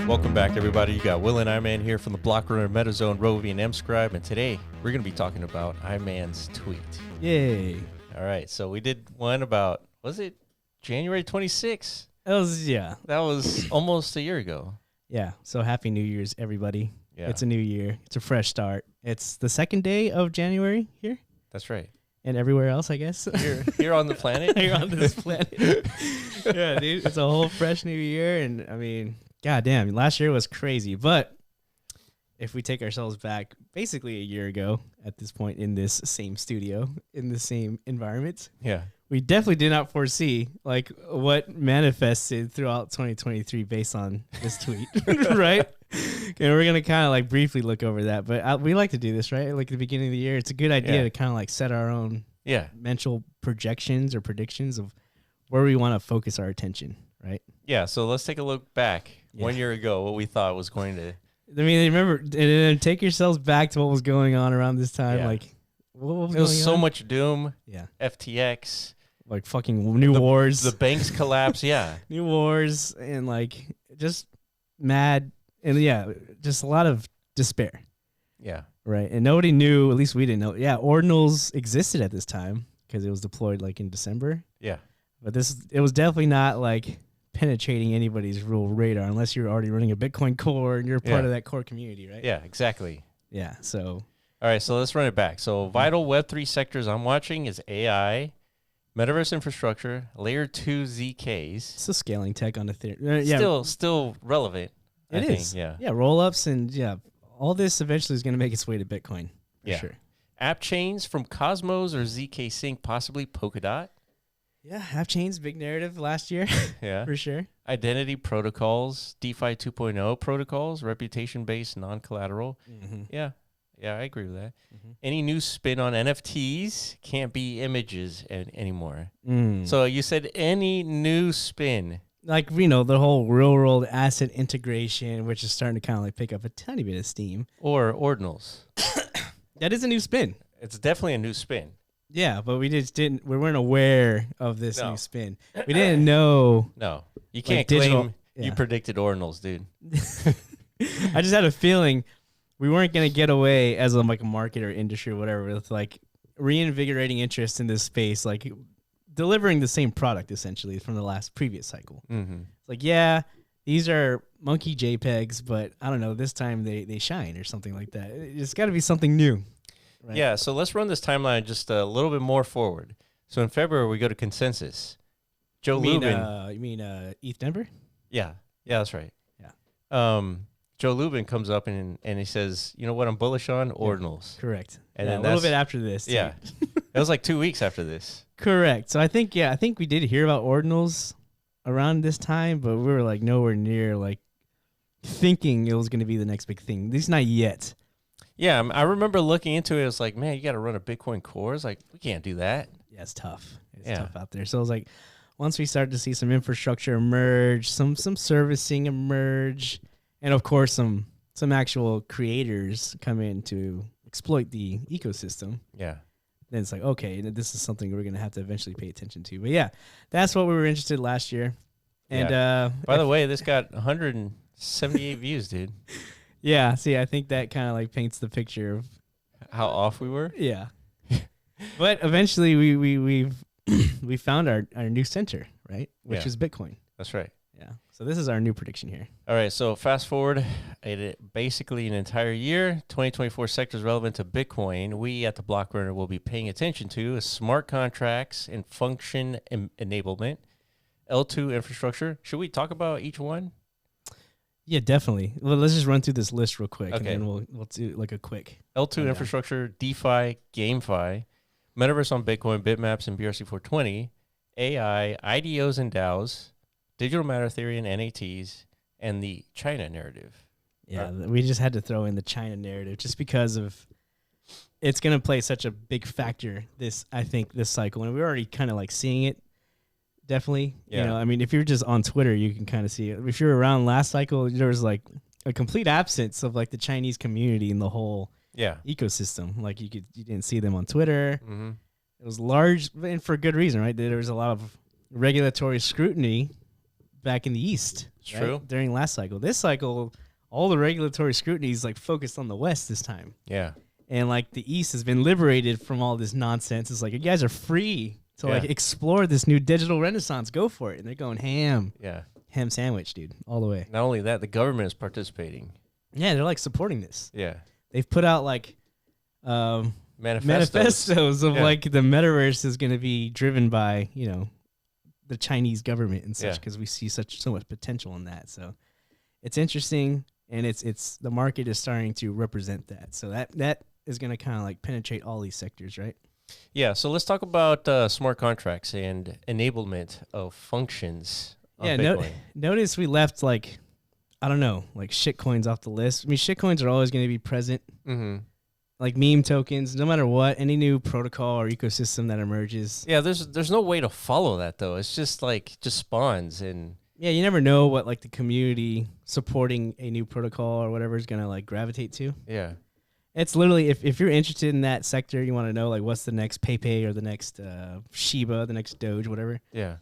Welcome back, everybody. You got Will and Iman here from the Block Runner, MetaZone, Rovie, and Mscribe, and today we're going to be talking about Iman's tweet. Yay. All right, so we did one about, was it January 26th? That was almost a year ago. Yeah, so happy New Year's, everybody. Yeah. It's a new year. It's a fresh start. It's the second day of January here. That's right. And everywhere else, I guess. Here on the planet. Here on this planet. Yeah, dude, it's a whole fresh new year, and I mean, goddamn, last year was crazy. But if we take ourselves back basically a year ago at this point in this same studio, in the same environment, Yeah. we definitely did not foresee like what manifested throughout 2023 based on this tweet, right? And we're gonna kind of like briefly look over that, but we like to do this, right? Like at the beginning of the year, it's a good idea to kind of like set our own mental projections or predictions of where we want to focus our attention, right? Yeah. So let's take a look back 1 year ago, what we thought was going to. I mean, remember, and then take yourselves back to what was going on around this time. Yeah. Like, what was There was going so on? much doom. Yeah. FTX. Like fucking new wars. The banks collapse. Yeah. New wars and like just mad and just a lot of despair. Yeah. Right. And nobody knew, at least we didn't know. Yeah, ordinals existed at this time because it was deployed like in December. Yeah. But it was definitely not like penetrating anybody's real radar unless you're already running a Bitcoin core and you're part of that core community, right? Yeah, exactly. Yeah. So all right, so let's run it back. So vital Web3 sectors I'm watching is AI, metaverse infrastructure, layer 2 ZKs. it's a scaling tech on Ethereum. Still relevant. It I is. think, yeah. Yeah, roll-ups and all this eventually is going to make its way to Bitcoin for sure. App chains from Cosmos or ZK Sync, possibly Polkadot. Yeah, app chains, big narrative last year. Yeah. For sure. Identity protocols, DeFi 2.0 protocols, reputation-based, non-collateral. Mm-hmm. Yeah, I agree with that. Mm-hmm. Any new spin on NFTs can't be images anymore. Mm. So you said any new spin. Like, the whole real-world asset integration, which is starting to kind of like pick up a tiny bit of steam. Or ordinals. That is a new spin. It's definitely a new spin. Yeah, but we weren't aware of this new spin. We didn't know. No, you can't digital, claim you predicted ordinals, dude. I just had a feeling we weren't going to get away as a market or industry or whatever with like reinvigorating interest in this space, like delivering the same product essentially from the previous cycle. Mm-hmm. It's like, these are monkey JPEGs, but I don't know, this time they shine or something like that. It's got to be something new. Right. Yeah, so let's run this timeline just a little bit more forward. So in February, we go to consensus. Joe Lubin. You mean ETH Denver? Yeah, that's right. Yeah. Joe Lubin comes up and he says, you know what I'm bullish on? Ordinals. Correct. And then a little bit after this. Yeah. It was like 2 weeks after this. Correct. So I think we did hear about ordinals around this time, but we were like nowhere near like thinking it was going to be the next big thing. At least not yet. Yeah, I remember looking into it. It was like, man, you got to run a Bitcoin core. It's like, we can't do that. Yeah, it's tough. It's tough out there. So it was like, once we started to see some infrastructure emerge, some servicing emerge, and of course some actual creators come in to exploit the ecosystem. Yeah. Then it's like, okay, this is something we're going to have to eventually pay attention to. But yeah, that's what we were interested in last year. And by the way, this got 178 views, dude. Yeah, see, I think that kind of like paints the picture of how off we were. Yeah. But eventually we found our new center, right? Which is Bitcoin. That's right. Yeah. So this is our new prediction here. All right. So fast forward, basically an entire year, 2024 sectors relevant to Bitcoin. We at the Block Runner will be paying attention to smart contracts and function enablement, L2 infrastructure. Should we talk about each one? Yeah, definitely. Well, let's just run through this list real quick, okay. And then we'll do like a quick L2 infrastructure, DeFi, GameFi, metaverse on Bitcoin, bitmaps, and BRC420, AI, IDOs and DAOs, digital matter theory and NATs, and the China narrative. Yeah, we just had to throw in the China narrative just because of it's going to play such a big factor this cycle, and we're already kind of like seeing it. Definitely. Yeah. I mean, if you're just on Twitter, you can kind of see it. If you're around last cycle, there was like a complete absence of like the Chinese community in the whole ecosystem. Like you didn't see them on Twitter. Mm-hmm. It was large, and for good reason, right? There was a lot of regulatory scrutiny back in the East. It's true. During last cycle. This cycle, all the regulatory scrutiny is like focused on the West this time. Yeah. And like the East has been liberated from all this nonsense. It's like, you guys are free to like explore this new digital renaissance. Go for it. And they're going ham. Yeah. Ham sandwich, dude, all the way. Not only that, the government is participating. Yeah, they're like supporting this. Yeah. They've put out like manifestos of like the metaverse is going to be driven by, you know, the Chinese government and such, because we see so much potential in that. So it's interesting, and it's the market is starting to represent that. So that is going to kind of like penetrate all these sectors, right? Yeah. So let's talk about smart contracts and enablement of functions. Notice we left like, I don't know, like shitcoins off the list. I mean, shitcoins are always going to be present. Mm-hmm. Like meme tokens, no matter what, any new protocol or ecosystem that emerges. Yeah, there's no way to follow that though. It's just spawns and. Yeah, you never know what like the community supporting a new protocol or whatever is gonna like gravitate to. Yeah. It's literally if you're interested in that sector, you want to know like what's the next PayPay or the next Shiba, the next Doge, whatever. Yeah.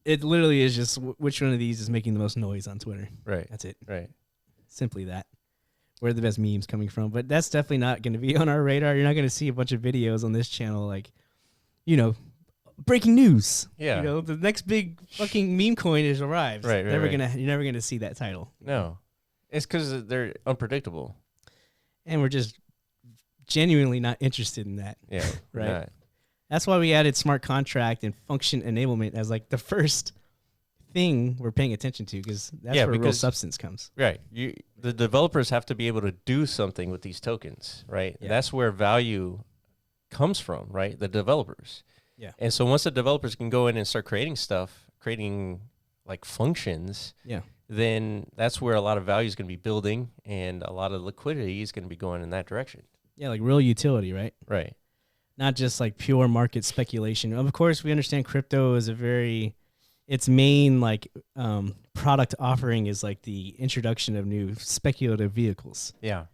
It literally is just which one of these is making the most noise on Twitter. Right. That's it. Right. Simply that. Where are the best memes coming from? But that's definitely not going to be on our radar. You're not going to see a bunch of videos on this channel like, you know, breaking news. Yeah. You know, the next big fucking meme coin has arrived. Right. You're never gonna see that title. No. It's because they're unpredictable. And we're just genuinely not interested in that. Yeah. Right. Not. That's why we added smart contract and function enablement as like the first thing we're paying attention to, because that's where real substance comes. Right. The developers have to be able to do something with these tokens, right? Yeah. That's where value comes from, right? The developers. Yeah. And so once the developers can go in and start creating like functions, then that's where a lot of value is going to be building, and a lot of liquidity is going to be going in that direction. Yeah, like real utility, right? Right. Not just like pure market speculation. Of course, we understand crypto is its main like product offering is like the introduction of new speculative vehicles. Yeah.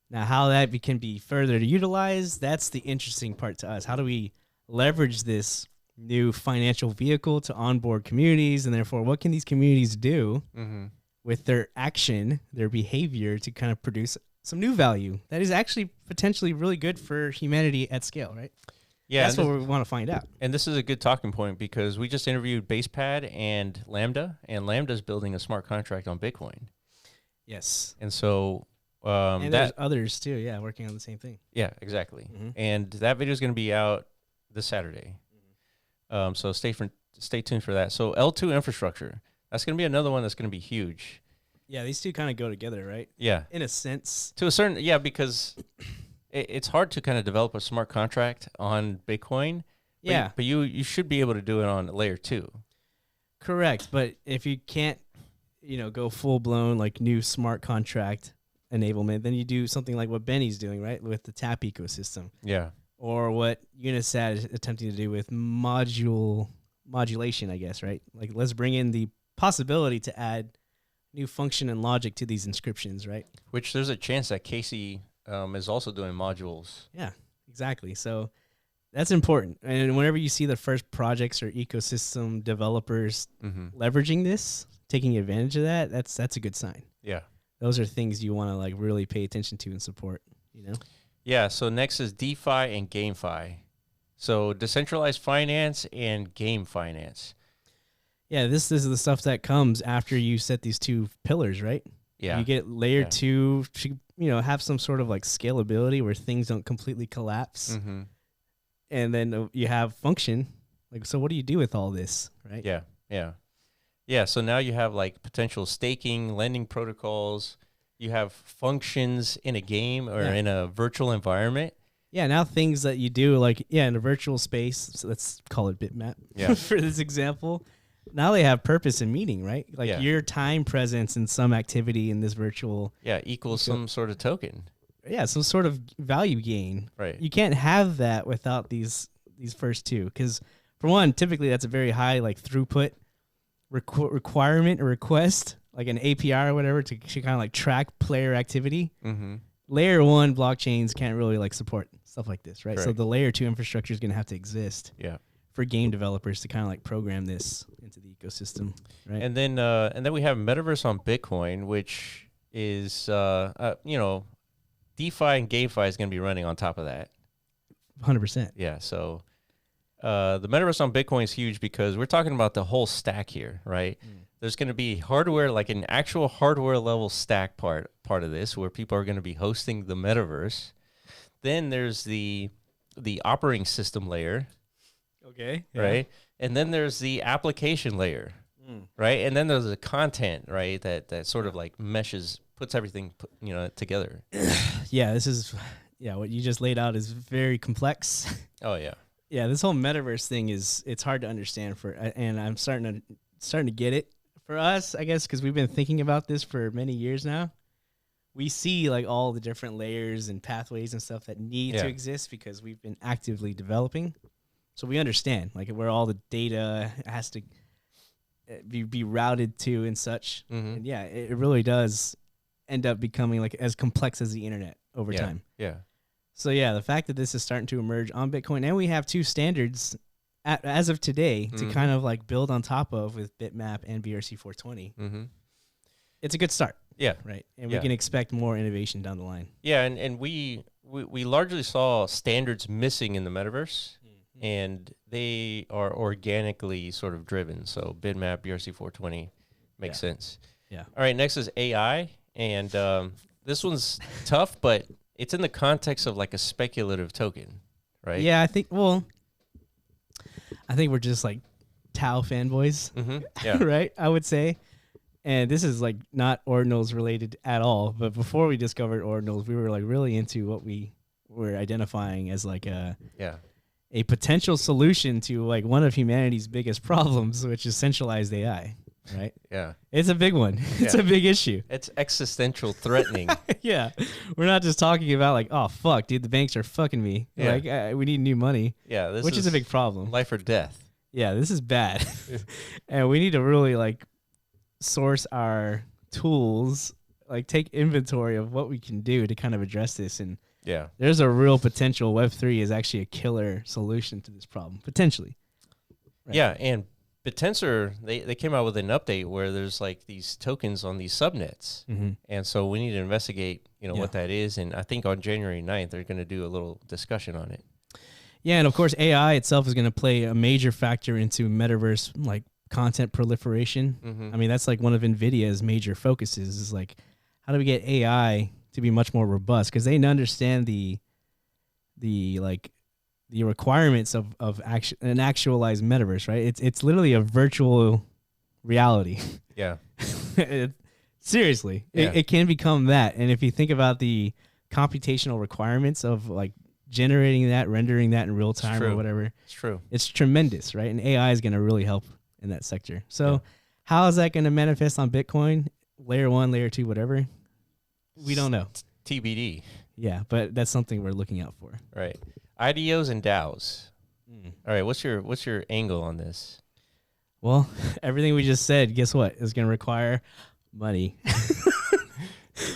Now, how that can be further utilized, that's the interesting part to us. How do we leverage this new financial vehicle to onboard communities, and therefore what can these communities do with their action, their behavior, to kind of produce some new value that is actually potentially really good for humanity at scale, right? Yeah, that's what we want to find out. And this is a good talking point, because we just interviewed Basepad and Lambda's building a smart contract on Bitcoin. Yes. And so and there's others too, working on the same thing. Yeah, exactly. And that video is going to be out this Saturday. So stay tuned for that. So L2 infrastructure, that's going to be another one that's going to be huge. Yeah, these two kind of go together, right? Yeah. In a sense. To a certain, because it's hard to kind of develop a smart contract on Bitcoin. But you should be able to do it on layer 2. Correct. But if you can't, go full blown like new smart contract enablement, then you do something like what Benny's doing, right? With the TAP ecosystem. Yeah. Or what Unisat is attempting to do with modulation, I guess, right? Like, let's bring in the possibility to add new function and logic to these inscriptions, right? Which there's a chance that Casey is also doing modules. Yeah, exactly. So that's important. And whenever you see the first projects or ecosystem developers leveraging this, taking advantage of that, that's a good sign. Yeah. Those are things you want to like really pay attention to and support, Yeah, so next is DeFi and GameFi. So decentralized finance and game finance. Yeah, this is the stuff that comes after you set these two pillars, right? Yeah. You get layer 2 to, have some sort of like scalability where things don't completely collapse. And then you have function. Like, so what do you do with all this, right? Yeah, yeah. Yeah, so now you have like potential staking, lending protocols. You have functions in a game or in a virtual environment. Yeah, now things that you do like, in a virtual space, so let's call it bitmap for this example. Now they have purpose and meaning, right? Like your time presence in some activity in this virtual... Yeah, equals some sort of token. Yeah, some sort of value gain. Right. You can't have that without these first two. Because for one, typically that's a very high like throughput requirement or request, like an API or whatever, to kind of like track player activity. Layer 1 blockchains can't really like support stuff like this, right? So the layer 2 infrastructure is going to have to exist for game developers to kind of like program this into the ecosystem, right? And then we have metaverse on Bitcoin, which is you know, DeFi and GameFi is going to be running on top of that. 100%. Yeah. So the metaverse on Bitcoin is huge because we're talking about the whole stack here, right? There's going to be hardware, like an actual hardware level stack part of this, where people are going to be hosting the metaverse. Then there's the operating system layer, Okay. right? And then there's the application layer, right? And then there's the content, right? That sort of like meshes, puts everything, you know, together. Yeah, this is, what you just laid out is very complex. Oh yeah. Yeah, this whole metaverse thing it's hard to understand and I'm starting to get it for us, I guess, because we've been thinking about this for many years now. We see like all the different layers and pathways and stuff that need to exist because we've been actively developing. So we understand like where all the data has to be routed to and such. And yeah, it really does end up becoming like as complex as the internet over time. Yeah. So yeah, the fact that this is starting to emerge on Bitcoin, and we have two standards as of today to kind of like build on top of with Bitmap and BRC 420. It's a good start. Yeah. Right. And we can expect more innovation down the line. Yeah, and we largely saw standards missing in the metaverse, and they are organically sort of driven. So Bitmap, BRC 420 makes sense. Yeah. All right, next is AI, and this one's tough, but it's in the context of like a speculative token, right? Yeah, I think we're just like Tau fanboys, Yeah. right? I would say. And this is like not ordinals related at all. But before we discovered ordinals, we were like really into what we were identifying as like a potential solution to like one of humanity's biggest problems, which is centralized AI, right? Yeah. It's a big one. It's a big issue. It's existential threatening. Yeah. We're not just talking about like, oh, fuck, dude, the banks are fucking me. Yeah. Like, we need new money. Yeah. Which is a big problem. Life or death. Yeah, this is bad. And we need to really like source our tools, like take inventory of what we can do to kind of address this. And there's a real potential Web3 is actually a killer solution to this problem, potentially. Right. Yeah, and Bitensor, they came out with an update where there's like these tokens on these subnets. And so we need to investigate, what that is. And I think on January 9th, they're going to do a little discussion on it. Yeah, and of course, AI itself is going to play a major factor into metaverse, like content proliferation. I mean, that's like one of NVIDIA's major focuses is like, how do we get AI to be much more robust? Because they understand the requirements of an actualized metaverse, right? It's literally a virtual reality. Yeah. Seriously, it can become that. And if you think about the computational requirements of like generating that, rendering that in real time or whatever, it's true. It's tremendous, right? And AI is going to really help in that sector. So how is that going to manifest on Bitcoin? Layer 1, layer 2, whatever? We don't know. TBD. Yeah, but that's something we're looking out for. Right. IDOs and DAOs. All right, what's your angle on this? Well, everything we just said, guess what? Is going to require money.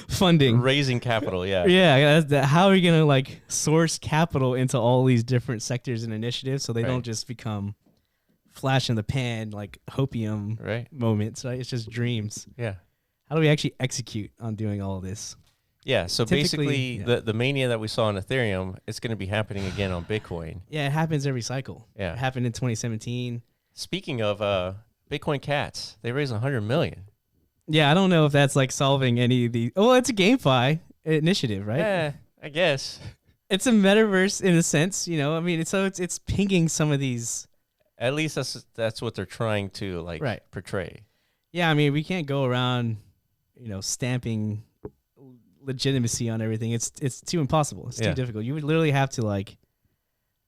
Funding. Raising capital, yeah. Yeah, how are we going to like source capital into all these different sectors and initiatives so they don't just become flash in the pan like hopium moments, right? It's just dreams. Yeah. How do we actually execute on doing all of this? Yeah, so basically the mania that we saw in Ethereum, it's going to be happening again on Bitcoin. Yeah, it happens every cycle. Yeah. It happened in 2017. Speaking of Bitcoin cats, they raised $100 million. Yeah, I don't know if that's like solving any of the... Oh, it's a GameFi initiative, right? Yeah, I guess. It's a metaverse in a sense, I mean, it's pinging some of these... At least that's what they're trying to portray. Yeah, I mean, we can't go around, stamping legitimacy on everything. It's too impossible. It's too difficult. You would literally have to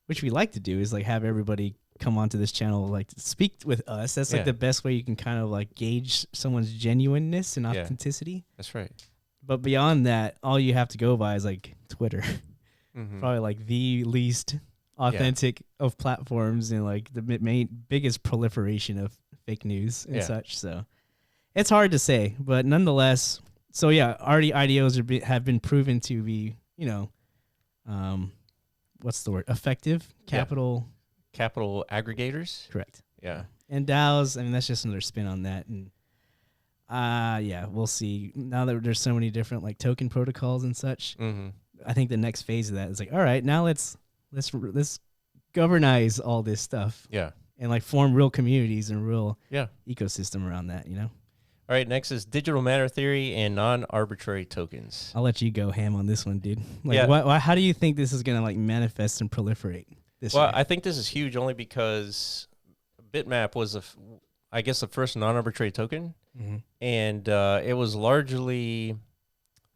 which we like to do is have everybody come onto this channel to speak with us. That's the best way you can kind of gauge someone's genuineness and authenticity. That's right. But beyond that, all you have to go by is Twitter. Probably the least authentic of platforms and the biggest proliferation of fake news and such. So it's hard to say, but nonetheless. So already IDOs have been proven to be, what's the word? Effective capital capital aggregators. Correct. Yeah. And DAOs, I mean, that's just another spin on that. And yeah, we'll see. Now that there's so many different like token protocols and such, I think the next phase of that is like, all right, now let's governize all this stuff. Yeah. And like form real communities and real Yeah. ecosystem around that, you know? All right, next is digital matter theory and non-arbitrary tokens. I'll let you go ham on this one, dude. Like, Yeah. how do you think this is gonna like manifest and proliferate this year? I think this is huge only because Bitmap was I guess the first non-arbitrary token, and it was largely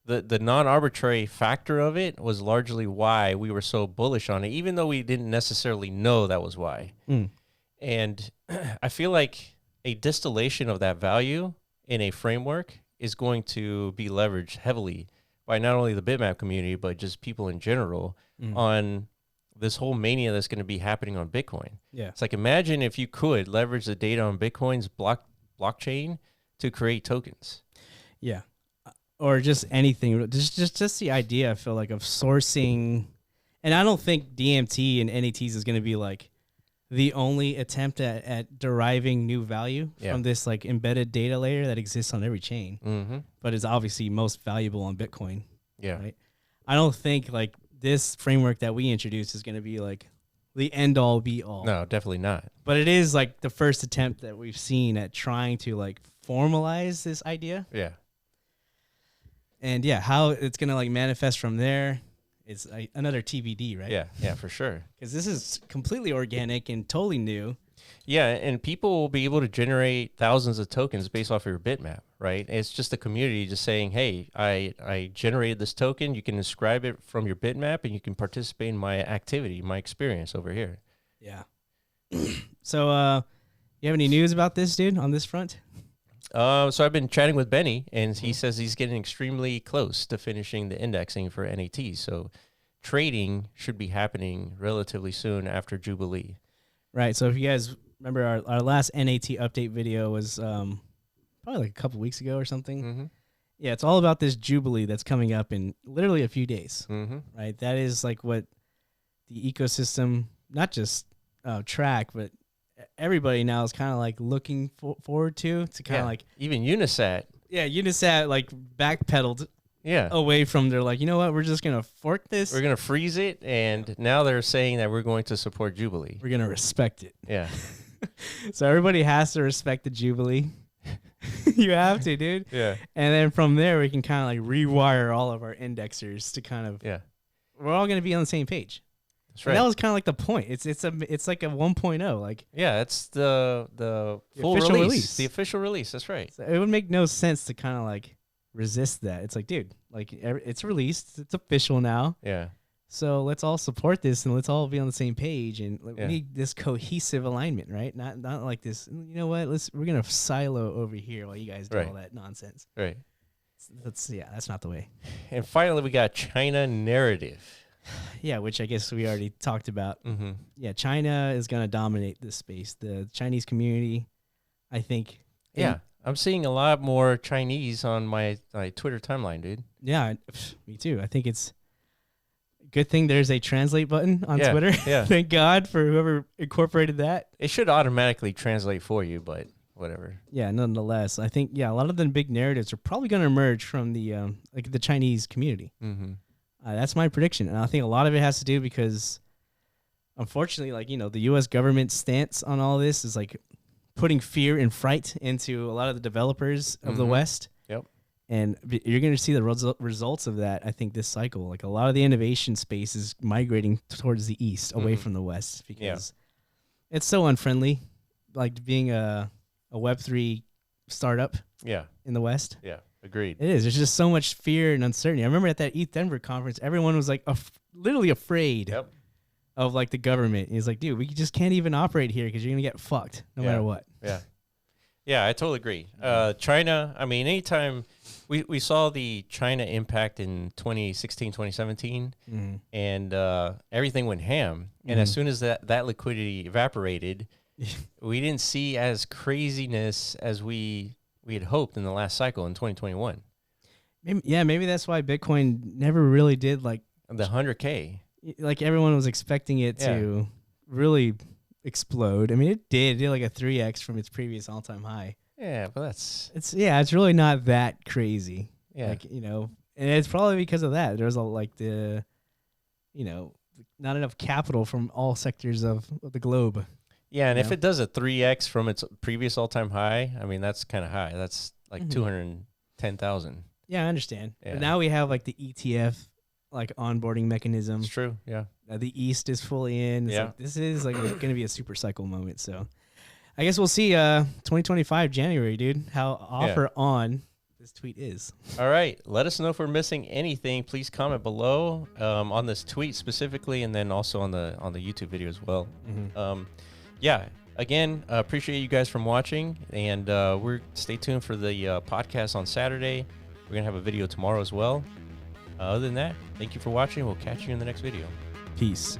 the non-arbitrary factor of it was largely why we were so bullish on it, even though we didn't necessarily know that was why. And I feel like a distillation of that value in a framework is going to be leveraged heavily by not only the Bitmap community, but just people in general on this whole mania that's going to be happening on Bitcoin. Yeah. It's like, imagine if you could leverage the data on Bitcoin's blockchain to create tokens. Yeah. Or just anything. Just the idea, I feel like, of sourcing. And I don't think DMT and NATs is going to be like the only attempt at deriving new value from this like embedded data layer that exists on every chain, but is obviously most valuable on Bitcoin. Yeah. Right. I don't think like this framework that we introduced is going to be like the end all be all. No, definitely not. But it is like the first attempt that we've seen at trying to like formalize this idea. Yeah. And yeah, how it's going to like manifest from there is another TBD, right? Yeah. Yeah, for sure. Because this is completely organic and totally new. Yeah, and people will be able to generate thousands of tokens based off of your bitmap, right? It's just a community just saying, hey, I generated this token. You can inscribe it from your bitmap, and you can participate in my activity, my experience over here. Yeah. So you have any news about this, dude, on this front? So I've been chatting with Benny, and he says he's getting extremely close to finishing the indexing for NAT. So trading should be happening relatively soon after Jubilee. Right. So if you guys remember, our last NAT update video was probably like a couple weeks ago or something. Yeah, it's all about this Jubilee that's coming up in literally a few days. Right. That is like what the ecosystem, not just track, but everybody now is kind of like looking forward to kind of like even Unisat. Yeah, Unisat like backpedaled. Yeah. Away from, they're like, you know what, we're just going to fork this. We're going to freeze it, and now they're saying that we're going to support Jubilee. We're going to respect it. Yeah. So everybody has to respect the Jubilee. You have to, dude. Yeah. And then from there, we can kind of like rewire all of our indexers to kind of, we're all going to be on the same page. That's right. And that was kind of like the point. It's like a 1.0. Like, yeah, it's the full official release. The official release. That's right. So it would make no sense to kind of like resist that. It's like, dude, like it's released, it's official now. Yeah. So let's all support this and let's all be on the same page, and we need this cohesive alignment, right? Not like this. You know what? We're gonna silo over here while you guys do all that nonsense. Right. That's not the way. And finally, we got China narrative. Yeah, which I guess we already talked about. Yeah, China is gonna dominate this space. The Chinese community, I think. Yeah. I'm seeing a lot more Chinese on my Twitter timeline, dude. Yeah, me too. I think it's a good thing there's a translate button on Twitter. Yeah. Thank God for whoever incorporated that. It should automatically translate for you, but whatever. Yeah, nonetheless, I think a lot of the big narratives are probably going to emerge from the like the Chinese community. That's my prediction, and I think a lot of it has to do because, unfortunately, like the U.S. government stance on all this is like putting fear and fright into a lot of the developers of the West. Yep. And you're going to see the results of that, I think, this cycle. Like a lot of the innovation space is migrating towards the East, away from the West, because it's so unfriendly, like being a Web3 startup in the West. Yeah, agreed. It is. There's just so much fear and uncertainty. I remember at that ETH Denver conference, everyone was like literally afraid of like the government. And he's like, dude, we just can't even operate here because you're going to get fucked no matter what. Yeah. Yeah, I totally agree. China, I mean, anytime we saw the China impact in 2016, 2017, and everything went ham. And as soon as that liquidity evaporated, we didn't see as craziness as we had hoped in the last cycle in 2021. Maybe that's why Bitcoin never really did like the 100K. Like everyone was expecting it to really explode. I mean, it did like a 3x from its previous all-time high. Yeah, but it's really not that crazy. Yeah. Like, and it's probably because of that. There's not enough capital from all sectors of the globe. Yeah, and if it does a 3x from its previous all-time high, I mean, that's kind of high. That's like 210,000. Yeah, I understand. Yeah. But now we have like the ETF like onboarding mechanism. It's true, yeah. The East is fully in. It's Yeah. like, this is like going to be a super cycle moment. So I guess we'll see 2025 January, dude, how off or on this tweet is. All right. Let us know if we're missing anything. Please comment below on this tweet specifically, and then also on the YouTube video as well. Yeah. Again, appreciate you guys from watching, and stay tuned for the podcast on Saturday. We're gonna have a video tomorrow as well. Other than that, thank you for watching. We'll catch you in the next video. Peace.